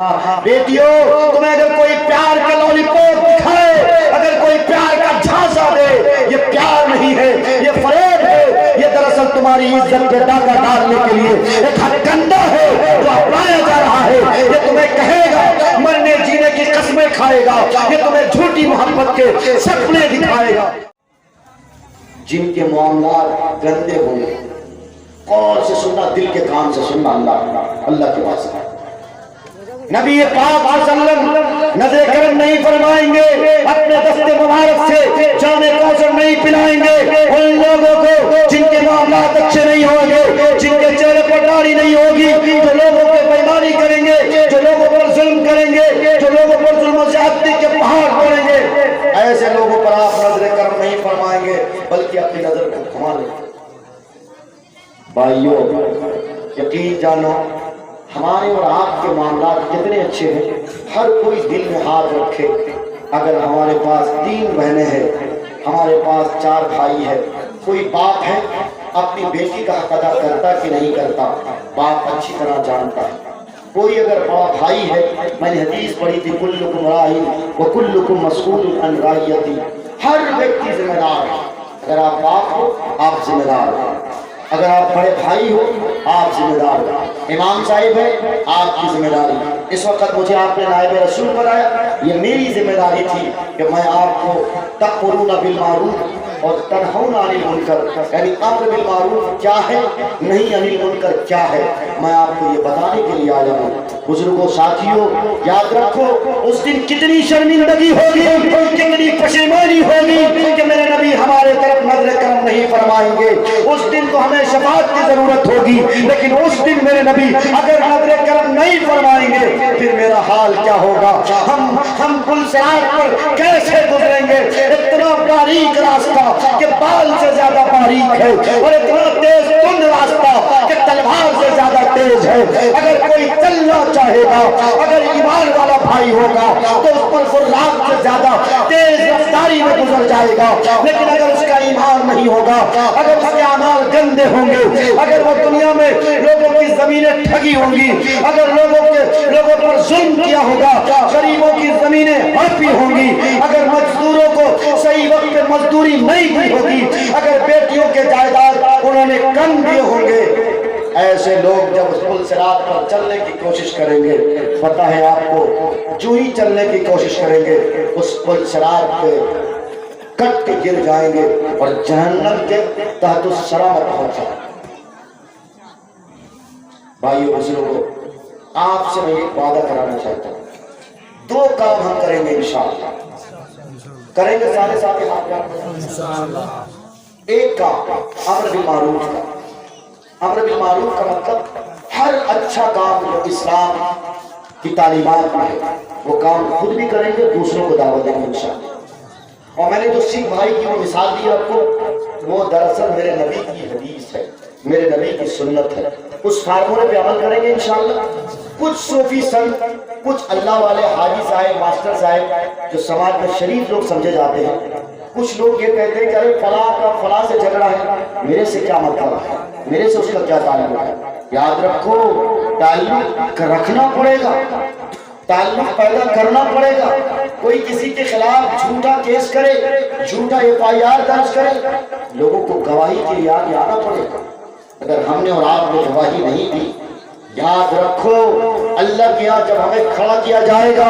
بیٹیوں تمہیں اگر کوئی پیار کا لالی پاپ دکھائے، اگر کوئی پیار کا جھانسا دے، یہ پیار نہیں ہے، یہ فریب ہے، یہ دراصل تمہاری عزت پہ ڈاکہ ڈالنے کے لیے ایک ہتھکنڈا ہے جو اپنایا جا رہا ہے۔ یہ تمہیں کہے گا مرنے جینے کی قسمیں کھائے گا، یہ تمہیں جھوٹی محبت کے سپنے دکھائے گا۔ جن کے معاملات گندے ہوں گے، قول سے سننا، دل کے کام سے سننا، اللہ کے واسطے۔ نبی پاک صلی اللہ علیہ وسلم نظر کرم نہیں فرمائیں گے، اپنے دست مبارک سے جام کوثر نہیں پلائیں گے ان لوگوں کو جن کے معاملات اچھے نہیں ہوں گے، جن کے چہرے پر داڑھی نہیں ہوگی، جو لوگوں پہ بےایمانی کریں گے، جو لوگوں پر ظلم کریں گے، جو لوگوں پر ظلم و زیادتی کے پہاڑ توڑیں گے۔ ایسے لوگوں پر آپ نظر کرم نہیں فرمائیں گے بلکہ اپنی نظر کو گھما لیں گے۔ بھائیو یقین جانو، ہمارے اور آپ کے معاملات کتنے اچھے ہیں۔ ہر کوئی دل میں ہاتھ رکھے، اگر ہمارے پاس 3 بہنیں ہیں، ہمارے پاس 4 بھائی ہیں، کوئی باپ ہے اپنی بیٹی کا حق ادا کرتا کہ نہیں کرتا، باپ اچھی طرح جانتا ہے۔ کوئی اگر بڑا بھائی ہے، میں نے حدیث پڑھی تھی کلکم راعٍ وکلکم مسئول عن رعیتہ، ہر ویکتی ذمہ دار ہے۔ اگر آپ باپ ہو آپ ذمہ دار ہو، اگر آپ بڑے بھائی ہو آپ ذمہ دار ہو، امام صاحب ہے آپ کی ذمہ داری۔ اس وقت مجھے آپ نے نائب رسول بنایا، یہ میری ذمہ داری تھی کہ میں آپ کو تأمرون بالمعروف اور تنہون عن المنکر، یعنی امر بالمعروف کیا ہے، نہیں عن المنکر کیا ہے، میں آپ کو یہ بتانے کے لیے آیا ہوں۔ بزرگوں، ساتھیوں، یاد رکھو اس دن کتنی شرمندگی ہوگی، کتنی پشیمانی ہوگی کہ میرے نبی ہمارے طرف نظر کرم نہیں فرمائیں گے۔ اس دن تو ہمیں شفاعت کی ضرورت ہوگی، لیکن اس دن میرے نبی اگر نظر کرم نہیں فرمائیں گے پھر میرا حال کیا ہوگا؟ ہم پل صراط پر کیسے گزریں گے؟ اتنا باریک راستہ کہ بال سے زیادہ باریک ہے، اور اتنا تیز تند راستہ کہ تلوار سے زیادہ تیز ہے۔ اگر کوئی چلنا چاہے گا، اگر ایمان والا بھائی ہوگا تو اس پر فراق سے زیادہ تیز رفتاری میں گزر جائے گا، لیکن اگر اس کا ایمان نہیں ہوگا، اگر اس کے اعمال گندے ہوں گے، اگر وہ دنیا میں لوگوں کی زمینیں ٹھگی ہوں گی، اگر لوگوں پر ظلم کیا ہوگا، غریبوں کی زمینیں ہڑپی ہوں گی، اگر مزدوروں کو صحیح وقت پہ مزدوری نہیں دی ہوگی، اگر بیٹیوں کے جائیداد انہوں نے کم دیے ہوں گے، ایسے لوگ جب اس پل صراط پر چلنے کی کوشش کریں گے، پتہ ہے آپ کو، جو ہی چلنے کی کوشش کریں گے اس پل صراط پہ کٹ کے گر جائیں گے اور جہنم کے تحت الثرى میں پہنچ جائیں گے۔ بھائیو بزرگوں، آپ سے میں ایک وعدہ کرانا چاہتا ہوں، 2 کام ہم کریں گے انشاءاللہ، کریں گے سارے ساتھ انشاءاللہ۔ ایک کام امر بالمعروف کا، امر بالمعروف کا مطلب ہر اچھا کام جو اسلام کی تعلیمات میں ہے وہ کام خود بھی کریں گے، دوسروں کو دعوت دیں گے انشاءاللہ۔ اور میں نے جو سکھ بھائی کی وہ مثال دی آپ کو، وہ دراصل میرے نبی کی حدیث ہے، میرے نبی کی سنت ہے، اس فارمولے پہ عمل کریں گے انشاءاللہ۔ کچھ صوفی سنت، کچھ اللہ والے حاجی صاحب، ماسٹر صاحب جو سماج میں شریف لوگ سمجھے جاتے ہیں، کچھ لوگ یہ کہتے ہیں کہ ارے فلاں کا فلاں سے جھگڑا ہے، میرے سے کیا مطلب ہے، میرے سے اس کا کیا تعلق ہے؟ یاد رکھو، تعلق رکھنا پڑے گا، تعلق پیدا کرنا پڑے گا۔ کوئی کسی کے خلاف جھوٹا کیس کرے، جھوٹا FIR درج کرے، لوگوں کو گواہی کے لیے آگے آنا پڑے گا۔ اگر ہم نے اور آپ نے گواہی نہیں دی، یاد رکھو اللہ کے یہاں جب ہمیں کھڑا کیا جائے گا،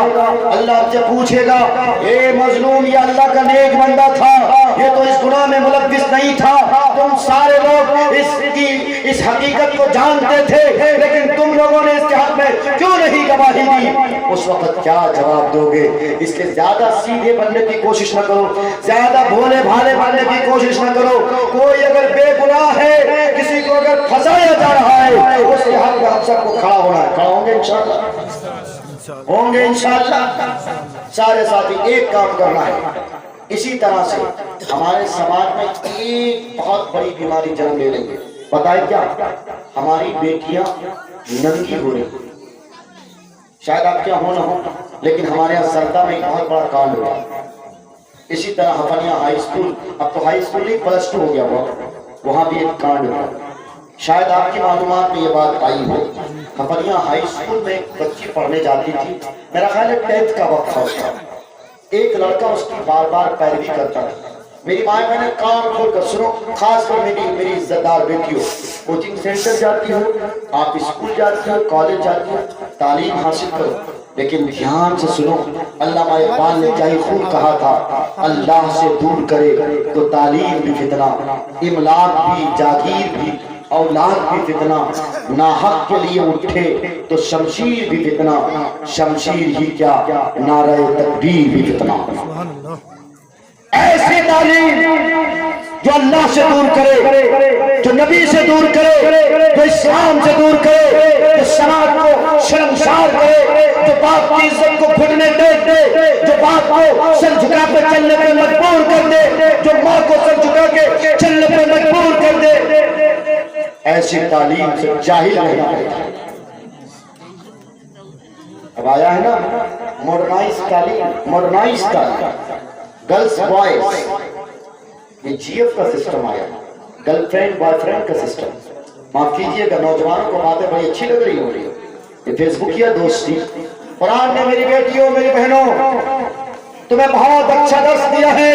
اللہ آپ سے پوچھے گا، اے مظلوم یہ اللہ کا نیک بندہ تھا، یہ تو اس گناہ میں ملوث نہیں تھا، تم سارے لوگ اس حقیقت کو جانتے تھے، لیکن تم لوگوں نے اس کے حق میں کیوں نہیں گواہی دی؟ اس وقت کیا جواب دو گے؟ اس کے زیادہ سیدھے بننے کی کوشش نہ کرو، زیادہ بھولے بھالے بننے کی کوشش نہ کرو۔ کوئی اگر بے گناہ ہے، کسی کو اگر پھنسایا جا رہا ہے، اس کے حق میں ہم سب کو کھڑا ہونا ہے۔ کھڑا ہوں گے انشاءاللہ، ہوں گے انشاءاللہ۔ سارے ساتھی ایک کام کرنا ہے۔ اسی طرح سے ہمارے سماج میں ایک بہت بڑی بیماری جنم لے لیں گے، پتہ ہے کیا؟ ہماری بیٹیاں ننگی ہو رہی ہیں۔ شاید آپ کیا ہو نہ ہو، لیکن ہمارے یہاں سردہ میں ایک بہت بڑا کانڈ ہوا۔ اسی طرح ہفنیہ ہائی اسکول، اب تو ہائی اسکول نہیں +2 ہو گیا ہوا، وہاں بھی ایک کانڈ ہوا۔ شاید آپ کی معلومات میں یہ بات آئی ہو، ہمارے یہاں ہائی اسکول میں ایک بچی پڑھنے جاتی تھی، میرا خیال ہے 10th کا وقت تھا اس کا، ایک لڑکا اس کی بار بار پیروی کرتا تھا۔ میری ماں میں نے کان کھول کر سنو، خاص کر میری عزت دار بیٹیوں، کوچنگ سینٹر جاتی ہو، آپ اسکول جاتی ہو، کالج جاتی ہو، تعلیم حاصل کرو، لیکن دھیان سے سنو، علامہ اقبال نے کیا ہی خوب کہا تھا، اللہ سے دور کرے تو تعلیم بھی فتنہ، املاک بھی، جاگیر بھی، اولاد بھی فتنہ، ناحق کے لیے اٹھے تو شمشیر بھی فتنہ، شمشیر ہی کیا نعرہ تکبیر بھی فتنہ۔ ایسی تعلیم جو اللہ سے دور کرے، جو نبی سے دور کرے، جو اسلام سے دور کرے، جو سماج کو شرمسار کرے، جو باپ کی عزت کو گھٹنے دے، جو باپ کو سر جھکا کے چلنے پہ مجبور کر دے، جو ماں کو سر جھکا کے چلنے پہ مجبور کر دے، ایسی تعلیم سے جاہل نہیں آئے۔ اب آیا ہے نا ماڈرنائز تعلیم، ماڈرنائز تعلیم، گرلز بوائز، یہ جی ایف کا سسٹم آیا، گرل فرینڈ بوائے فرینڈ کا سسٹم۔ معاف کیجئے گا نوجوانوں کو باتیں بڑی اچھی لگ رہی ہو رہی ہے، یہ فیس بک یا دوستی۔ قرآن نے میری بیٹیوں میری بہنوں تمہیں بہت اچھا درس دیا ہے،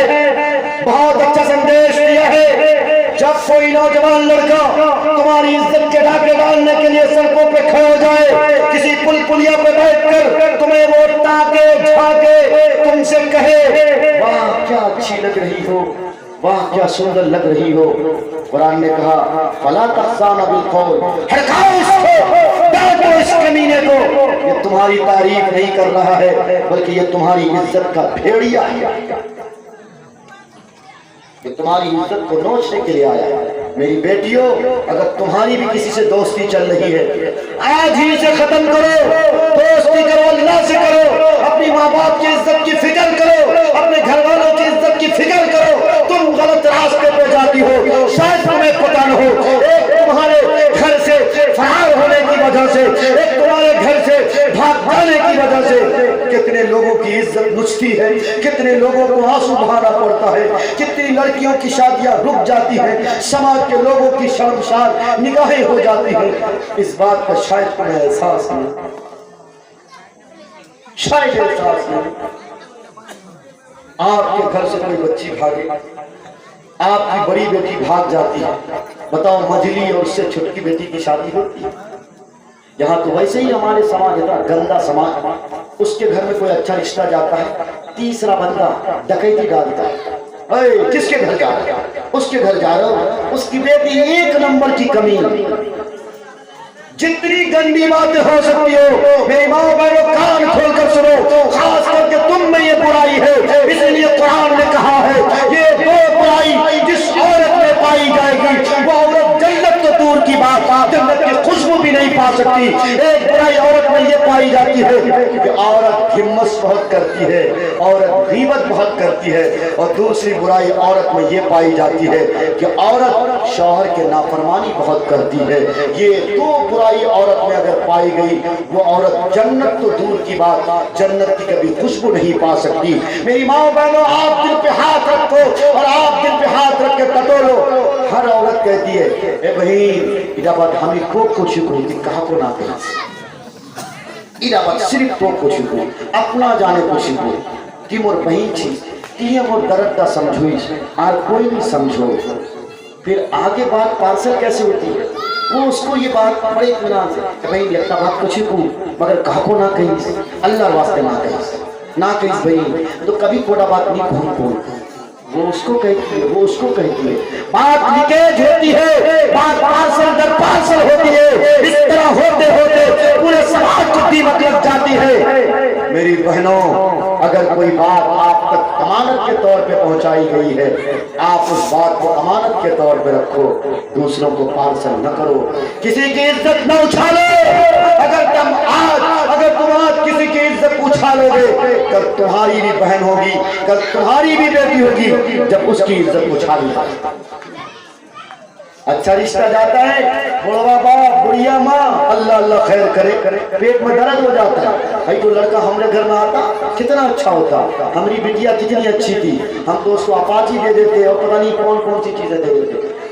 بہت اچھا سندیش دیا ہے۔ جب کوئی نوجوان لڑکا تمہاری عزت کے ڈاکے ڈالنے کے لیے سڑکوں پہ کھڑے ہو جائے، کسی پل پلیا پہ بیٹھ کر تمہیں وہ تاکے جھاکے تم سے کہے واہ کیا اچھی لگ رہی ہو، واہ کیا سندر لگ رہی ہو، قرآن نے کہا فلا تخزان بالقول، ہڑکاؤ اس کو، ڈانٹو اس کمینے کو، یہ تمہاری تعریف نہیں کر رہا ہے بلکہ یہ تمہاری عزت کا بھیڑیا ہے، یہ تمہاری عزت کو نوچنے کے لیے آیا ہے۔ میری بیٹیوں اگر تمہاری بھی کسی سے دوستی چل رہی ہے آج ہی سے ختم کرو، دوستی کرو اللہ سے کرو، اپنی ماں باپ کی عزت کی فکر کرو، اپنے گھر والوں کی عزت کی فکر کرو۔ تم غلط راستے پہ جاتی ہو شاید تمہیں پتہ نہ ہو، ایک تمہارے گھر سے فرار ہونے کی وجہ سے، ایک تمہارے گھر سے بھاگ جانے کی وجہ سے کتنے لوگوں کی عزت نچتی ہے، کتنے لوگوں کو آنسو بہانا پڑتا ہے، کتنی لڑکیوں کی شادیاں رک جاتی ہیں، سماج کے لوگوں کی شرمسار نگاہیں ہو جاتی ہیں۔ اس بات کا شاید تمہیں احساس نہیں، شاید احساس نہیں۔ آپ کے گھر سے کوئی بچی بھاگے، آپ کی بڑی بیٹی بھاگ جاتی ہے، بتاؤ مجلی اور اس سے چھٹکی بیٹی کی شادی ہوتی ہے؟ یہاں تو ویسے ہی ہمارے سماج اتنا گندا سماج، اس کے گھر میں کوئی اچھا رشتہ جاتا ہے تیسرا بندہ ڈکیتی ڈالتا ہے، اے کس کے گھر جا رہا ہے؟ اس کے گھر جا رہا ہوں، اس کی بیٹی ایک نمبر کی کمی، جتنی گندی باتیں ہو سکتی ہو میری ماں بہنوں کان کھول کر سنو، خاص کر کے تم میں یہ برائی ہے، اس لیے قرآن نے کہا ہے یہ وہ برائی جس عورت میں پائی جائے گی وہ عورت جنت تو دور کی بات جنت کی خوشبو بھی نہیں پا سکتی۔ ایک برائی عورت میں یہ پائی جاتی ہے کہ عورت ہمت بہت کرتی ہے، عورت غیبت بہت کرتی ہے، اور دوسری برائی عورت میں یہ پائی جاتی ہے کہ عورت شوہر کے نافرمانی بہت کرتی ہے۔ یہ دو برائی عورت میں اگر پائی گئی وہ عورت جنت تو دور کی بات جنت کی کبھی خوشبو نہیں پا سکتی۔ میری ماں بہنوں آپ دل پہ ہاتھ رکھو اور آپ دل پہ ہاتھ رکھ کے ٹٹولو۔ ہر عورت کہتی ہے اے بہن ادا بات ہمیں کو کچھ ہوتی کہاں کو نہ کہیں، ادا بات صرف کو کچھ ہو اپنا جانے کچھ ہو تی مور بہن چھی تی مور درد دا سمجھوئی آر کوئی نہیں سمجھو۔ پھر آگے بات پارسل کیسے ہوتی ہے، وہ اس کو یہ بات بڑے اطمینان سے کہ بھائی یہ اپنا بات کچھ ہی مگر کہا کو نہ کہیں، اللہ واسطے نہ کہیں بھائی تو کبھی کوڑا بات نہیں کھول وہ اس کو کہتی ہے، وہ اس کو کہتی ہے، بات لیکیج ہوتی ہے، بات پارسل در پارسل ہوتی ہے، اس طرح ہوتے ہوتے پورے سماج کو دیمک لگ جاتی ہے۔ میری بہنوں اگر کوئی بات آپ تک امانت کے طور پہ پہنچائی گئی ہے آپ اس بات کو امانت کے طور پہ رکھو، دوسروں کو پارسل نہ کرو، کسی کی عزت نہ اچھالو۔ اگر تم آج کسی کی عزت اچھالو گے کل تمہاری بھی بہن ہوگی، کل تمہاری بھی بیٹی ہوگی جب اس کی عزت اچھالی جائے۔ اچھا رشتہ جاتا ہے بڑا بابا بڑھیا ماں اللہ اللہ خیر کرے، پیٹ میں درد ہو جاتا ہے، بھائی تو لڑکا ہمارے گھر میں آتا کتنا اچھا ہوتا، ہماری بیٹیا کتنی اچھی تھی، ہم تو اس کو اپاچی دے دیتے اور پتہ نہیں کون کون سی چیزیں دے دیتے۔